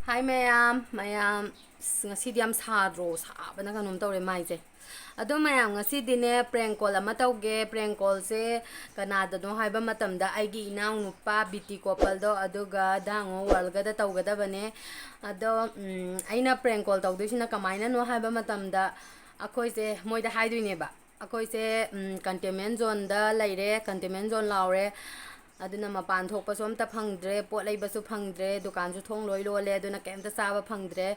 Hi mayam ngasi am sadro sabana kanum tawre maise ado mayam ngasi dine prank call ama tawge prank call se kanada no haiba matamda aigi inaw nupa biti couple do aduga dango walga da tawgada bane ado aina prank call tawdisina kamaina no haiba matamda akoi se moida haiduine ba akoi se containment zone da laire containment zone laure aduna mapan thokpa som ta phangdre pot leibasu phangdre dukan su thong loi lole aduna kemta saba phangdre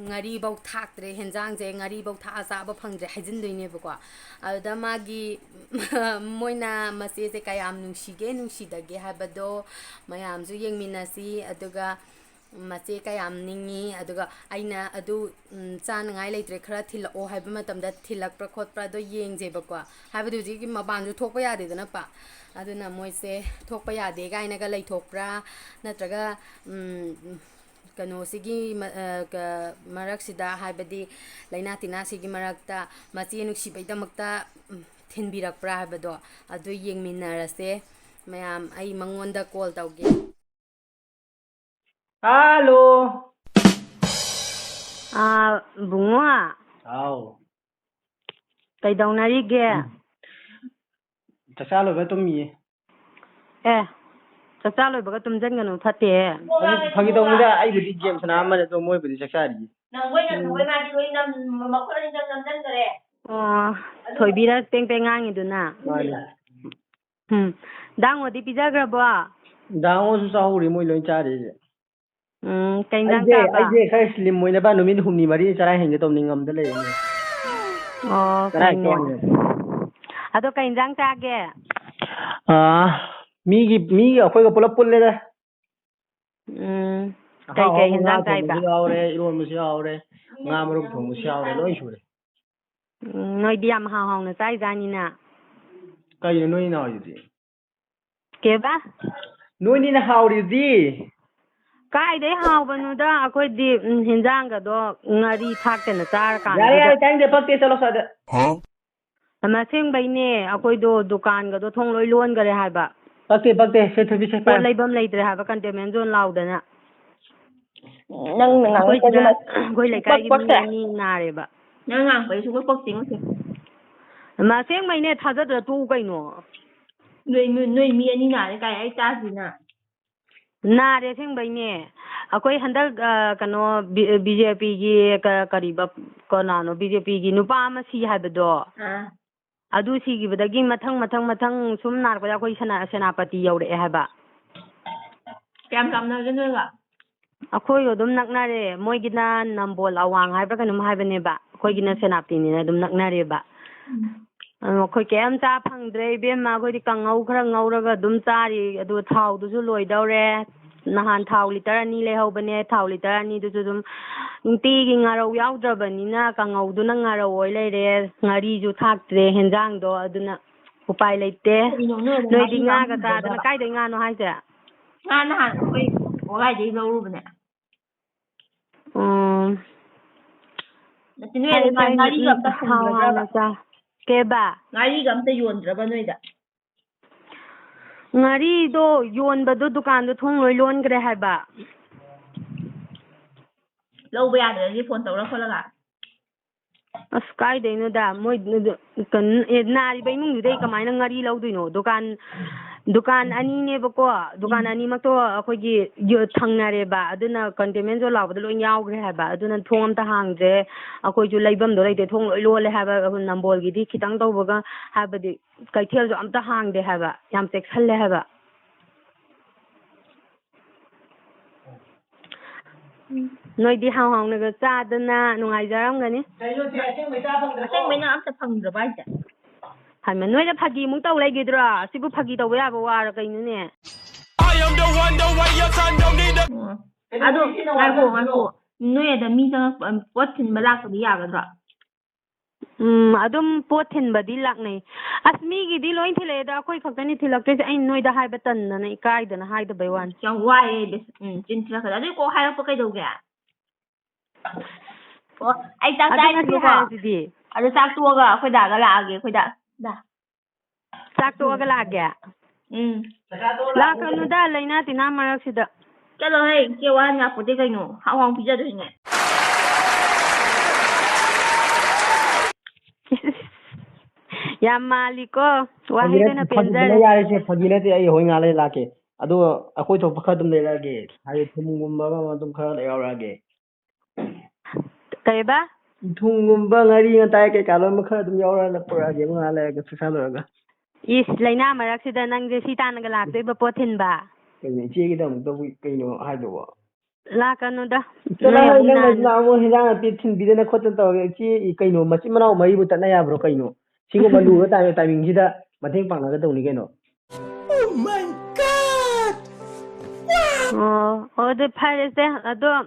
ngari bau thaktre henjang je ngari bau tha saba phangdre hajin doine bako aduda magi moina mase se kayam nungshige nungshidage habado mayam su yengminasi aduga mase kayam ningi aduga aina adu chanangai leitre khara thilao haiba matamda thilakpra khotpra do yengje bako habadu ji maban ju thokpa yade dana pa aduna moise thokpa yade gaina ga lei thokpra natraga kano sigi marak sida haibadi laina tina sigi marakta machi nuksi baidamakta thinbirakpra habado adu yengminarase mayam ai mangonda call tawge Halo. Bungo Aw. kaidawnarige Chakcha loiba tummi. chakcha loibaga tumjanganu fatte Phagi tawmida ai budi game sana amane to moi budi chakcha ri. Nangoi magi loi nam makhol ni nam kare. thoibira peng peng ngangiduna Mane. dangodi pijagrabo Dango su sahuri moi loi chari. kainjang taba Ai khai slim moi na ba numit humni mari chara henge tomni ngamda le ni. kaine ado kainjang tage mi akhoi ga pulap pulle da. kai hinjang taiba aure iron musi aure nga marum thong musi aure loi sure. noidi yam hawna chai janina Kai noi na yudi. keba Noi na hauri di. kaidai hawbanuda akoidi hinjangado ngari thakena char kan Yare tang de pakte chalo sada. ama sengbaine akoido dukan gado thong loi lon gare haiba Pakte se thobi se pa. pot leibam leitre haba containment zone laudana Nang ngang ko na goi lekai gi ni nareba nang ngang ko su ko pok ting se. ama sengbaine thajadra tu kaino Noi mi ani na kai ai ta si na. nare sengbaine akoi handak kano BJP gi kariba konano BJP gi nupa ama si habado adu sigibadagi mathang sum narko akoi senapati yaure haba Kam na gano ga. akoi odum naknare moigina nambol awang haiba kanum haibane ba akoi gina senapti ni adum naknare ba akoi kem cha phangdre bema akoi di kangau khara ngauraga dum chari adu thau du su loidaure nahan thau liter ani lehobane thau liter ani du dum inti gi ngarau yaudраbanina kangau du na ngarau oi leire ngari ju thaktre henjang do aduna upai leite noi di nga ga ta dana kai dai nga no haise Na han koi ogai dei lo ru bane. Na tinwe ma ngari ga ta khundra ba. Keba Ngari ga ta yondra ba noi da. ngari do yonba do dukan do thong loi lon gre haiba Lo ba ya da ji phone tawra kholaga. as kai dai no da moi kan nari bai mung dai kamaina ngari lauduino dukan ani ne bako dukan ani makto akoi gi thangnare ba aduna containment zo lawda loi yaugre haba aduna thong ta hangje akoi ju leibam do leite thong loi lole haba nambol gi di khitang tawbaga habadi kaithel jo amta hangde haba yam chekhalle haba noidi haw naga chadana nungai jaramgani Aseng mai na amta phangdra ba ja. Hama noida phagi mung taw legidra sibu phagi taw ya ba wara kainune Ado ngargo noi da mi da pot tin balak di ya ga. adum pothin badi laknai asmi gi di loin thile da koi khaktani thilakte ai noida haiba tan na ikai da na haida bai wan Yang wae des tin tra ka da ko ha pa kai do ga. Ko ai ta dai ni ko. Ado sak tu ga khoi da ga la ge khoi da. sak to ga la ga la kanu da laina tina marak sida Chalohay, Chewan Yapote Kaino, how long pizza doing it? Yamaliko, Wahidana ꯐꯥꯒꯤꯅ Penzer. ꯌꯥꯔꯤꯁꯦ ꯐꯥꯒꯤ ꯅꯠꯇꯦ ꯑꯩ ꯍꯣꯏ ꯉꯥ ꯂꯩ ꯂꯥꯛꯀꯦ ꯑꯗꯨꯒ ꯑꯩꯈꯣꯏ ꯊꯣꯛꯄ ꯈꯔ ꯑꯗꯨꯝ ꯂꯩꯔꯛꯑꯒꯦ ꯍꯥꯏꯗꯤ ꯊꯨꯝꯒꯨꯝꯕ ꯑꯗꯨꯝ ꯈꯔ ꯌꯥꯎꯔꯛꯑꯒꯦ Kaiba? ꯊꯨꯝꯒꯨꯝꯕ ꯉꯥꯔꯤ ꯉꯇꯥꯏ ꯀꯩꯀꯥ ꯂꯣꯏꯅꯃꯛ ꯈꯔ ꯑꯗꯨꯝ ꯌꯥꯎꯔꯛꯑꯒ ꯄꯨꯔꯛꯑꯒꯦ ꯉꯥ ꯂꯩꯔꯒ ꯆꯥꯛꯆꯥ ꯂꯣꯏꯔꯒ Is Laina Maraxida Nang si Tanaga Lake, but Potinba. ꯀꯩꯅꯣ ꯏꯆꯦꯒꯤꯗꯃꯛꯇꯕꯨ ꯀꯩꯅꯣ ꯍꯥꯏꯗꯧꯕ Lakanuda. ꯆꯠꯂꯣꯍꯦ ꯅꯪꯅ ꯑꯃꯨꯛ ꯍꯦꯟꯖꯥꯡ ꯅꯥꯄꯤ ꯊꯤꯟꯕꯤꯗꯅ ꯈꯣꯠꯇꯅ ꯇꯧꯔꯒ ꯏꯆꯦ ꯀꯩꯅꯣ ꯃꯆꯤꯟ ꯃꯅꯥꯎ ꯃꯔꯤꯕꯨ ꯇꯠꯅ ꯌꯥꯕ꯭ꯔꯣ ꯀꯩꯅꯣ ꯁꯤꯒꯨꯝꯕ ꯂꯨꯕ ꯇꯥꯏꯃꯤꯡꯁꯤꯗ ꯃꯇꯦꯡ ꯄꯥꯡꯅꯒꯗꯧꯅꯤ ꯀꯩꯅꯣ Oh, the Paris there. Ado,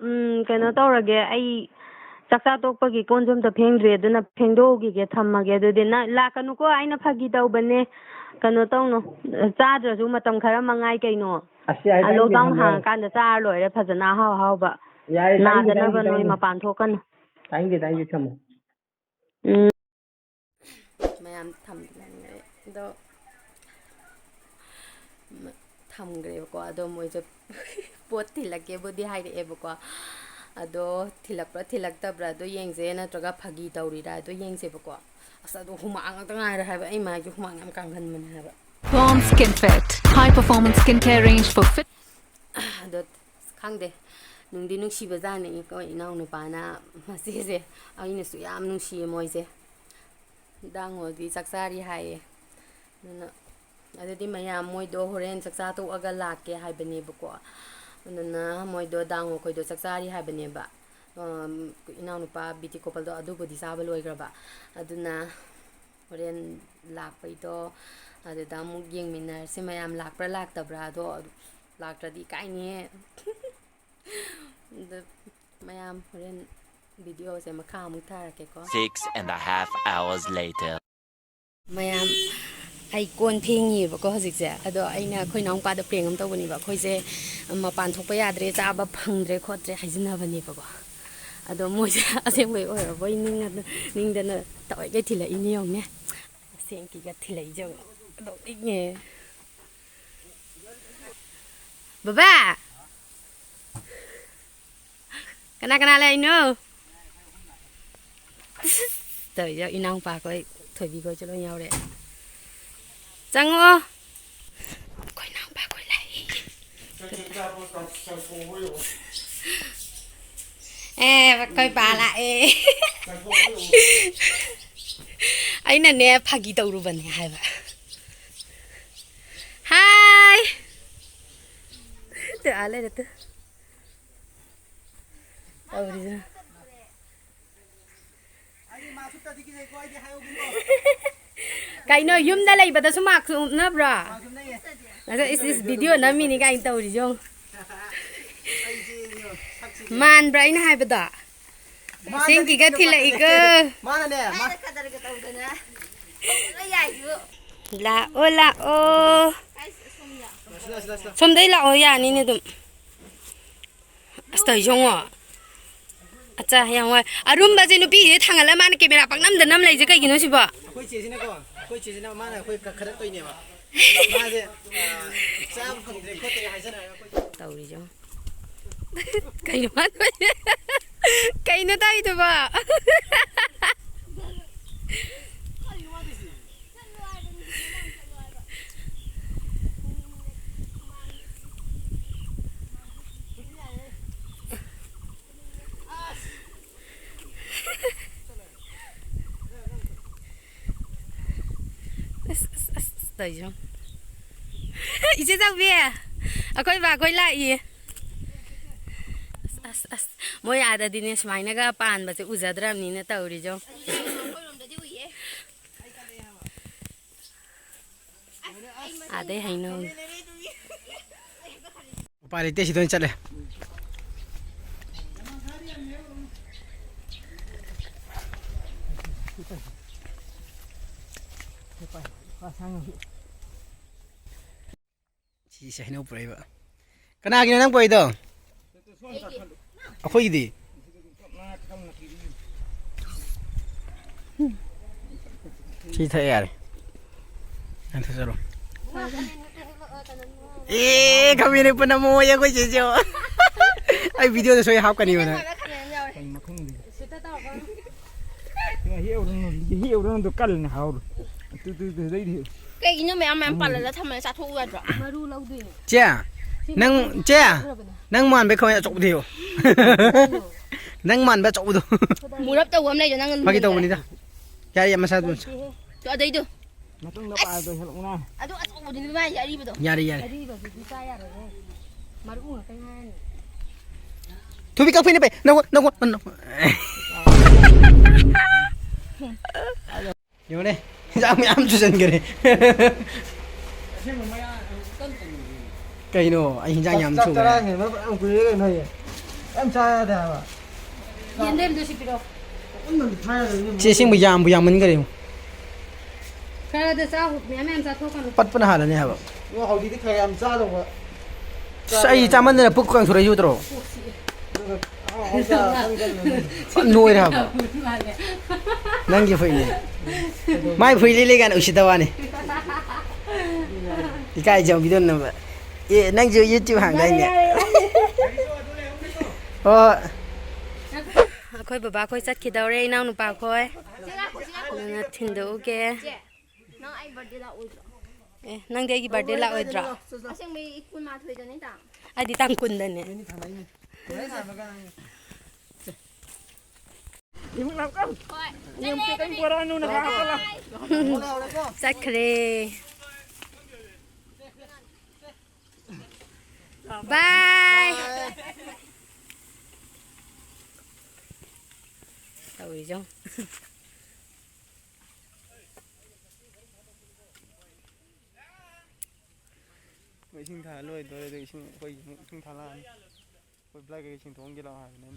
Kanotorage, I Saka Topaki Konsum the Pendri, then a Pendogi get Hamage, the Lakanuko, Aina Pagita Bene, Kanotono, Zadra Zumatam Karamangai Kano. A low down hang kind of Tarlo, Pazana, how about Nada never know my pantokan. Thank you come Ma'am, though. Tamgreko ado moise pot thilake budi haire eboko ado thilakra thilaktabra ado yengse natraga phagi tawrira ado yengse boko asa ado humang ngata ngaira haiba ai ma ju humang yam kanghan man haiba Warm Skin Fit, high performance skincare range for fit. ado khangde nungdi nungsiba jani ko inaw nupana masise aina su yam nungsi moise dango di saksari haye nana adadi mayam moido horen saksa to aga lakke haibanebako nana moido dango koido saksari haibaneba inaw nupa biti kopal do adu bodi saba loigraba aduna horen lakpaido adada mu yengminar se mayam lakpra laktabra do laktradi kaini the mayam horen video se makha mu tharake ko 6.5 hours later mayam ai kon phengi ba ko hojik se ado aina khoi naung pa da prengam to bani ba khoi se mapan thokpa yadre chaba phangdre khotre haijina bani ba ko ado moi asem bai oi boi ningdana toy ge thila ini yong ne aseng ki ga thilai jo ado inge baba kana lai no to yo inang pa koi thoi bi ko chalo yaw re Chango. Koi nang ba koi lai. Koi ba la Aina ne phagi tawru bane haiba. Hi. To ale to. Awri. Kaino yumda leibada sumak na bra. Is video na mini kain tawri jong. Man bra ina haibada. Singki ga thila ika. Mana ne La o. Somdai la o ya ni ne dum. Asta jong Acha yang wa arum ba jenu bi thangala man camera paknam da nam lai je kai gino siba khoi chesina ko khoi chesina mana khoi khara toine ba ma je sam phangre khote haisana tawri jo kai man kai na dai to ba Tới không? Ý chứ sao bia? Koi ba koi lại. Moi ada dinesh mai naga pan ba se uzadram ni na tawri jo. Ade haino. Pare te sidon chale Chị sẽ nấu bưởi vậy. Cái nào kia nấu bưởi đâu? Khôi gì? Chị thấy à? Anh thấy sao rồi? เขามีในปนโมยังก็เจียวไอ้วิดีโอจะช่วยฮับกันนี่วะนะ เหี้ยวนั่นตัวกันนะเขาตัวได้ดี Kayaknya memang paling lah sama satu aja. เจ้านั่งเจ้านั่งมันไปคอยจบเดียวนั่งมันไปจบดู Murah tahu am lagi jangan. มากี่ตัววันนี้จ้ะยายมาซาดุน Tu ada itu. มาต้องรับอาตัวฉลองนะ Aduh, asal udah ni mah jadi betul. ยาดียาดี Jadi bagi kita ya re. Maru ngakan. ทุบไปกับพี่นี่ไปนักวันอยู่นี่จะไม่อ้ำจุดเด่นกันเลยไก่โน่ไอ้หินจางยำชู จับเห็นว่าเอาคุยกันหน่อยem trai thế à Yên đêm tôi xịt đâu. chia sinh bây giờ mình cái gì Kalau ada sahut, memang satu kan. ปัดปัญหาแล้วเนี่ยครับ ว่าเขาดีที่ใครem trai đâu ạ ใช่จามันเนี่ยปุ๊กกันสุดเลยอยู่ตรง họ ra không cần นุ่ยครับนั่งกี่ฝืนเนี่ยไม่ฝืนเลยกันอุชิตวานี่ที่ใกล้จะวิดีโอนั่นแบบนั่งดูยูทูบห่างกันเนี่ยโอ้ค่อยบ้าค่อยจัดคิดเอาเลยน้องหนูป่าค่อยนั่งทิ้งดูโอเค Nang ai birthday lah udah. นั่งเด็กกี่บาทเดียวละอัดระ Asing may ikut mah tuh jangan tak. ไอ้ที่ตั้งคุณเดินเนี่ย นี่มึงรับกันยังเก่งกว่าเราหนูนะครับ สักครีบายเอาอีกจ้ะไม่ชิงถ่ายเลยตัวเด็กชิงไปชิงถ่ายละไปปลายก็ชิงท้องกี่เราหายนั่น